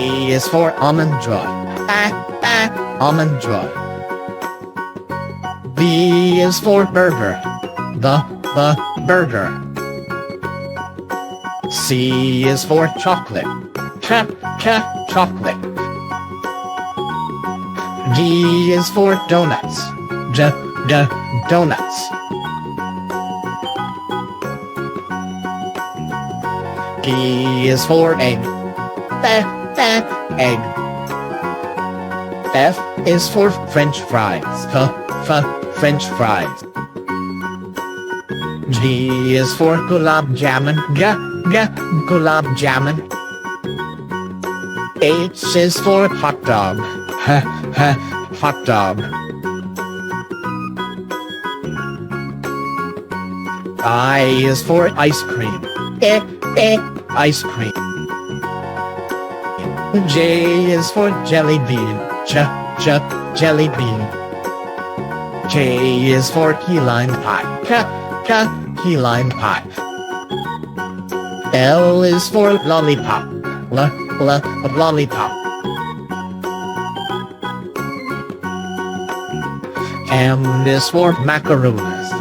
A is for almond joy. Almond joy. B is for burger. The burger. C is for chocolate. Chocolate. D is for donuts. Donuts. E is for egg. Egg. F is for French fries. French fries. G is for gulab jamun. Gulab jamun. H is for hot dog. Hot dog. I is for ice cream. Ice cream. J is for jelly bean. Jelly bean. K is for key lime pie. Key lime pie. L is for lollipop. Lollipop. M is for macaroons.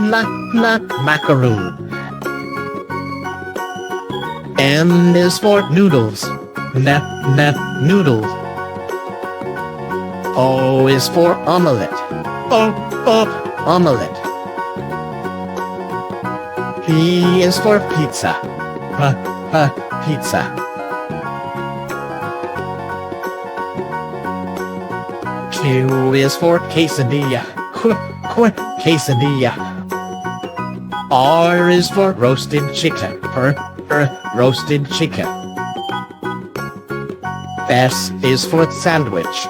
Macaroon. N is for noodles. Noodles. O is for omelette. Omelette. P is for pizza. Pizza. Q is for quesadilla. Quesadilla. R is for roasted chicken. Roasted chicken. S is for sandwich.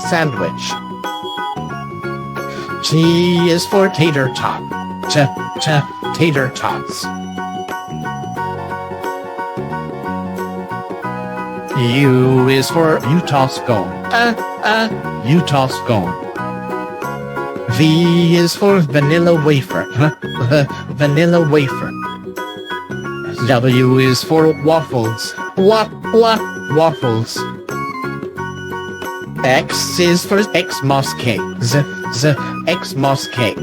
Sandwich. T is for tater tot. Tater tots. U is for Utah scone. Utah scone. V is for vanilla wafer. Vanilla wafer. W is for waffles. Waffles. X is for Xmas cake. Xmas cake.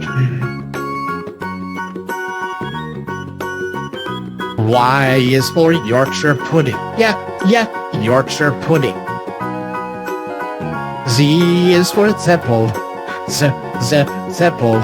Y is for Yorkshire pudding. Yorkshire pudding. Z is for Zeppel. Zeppel.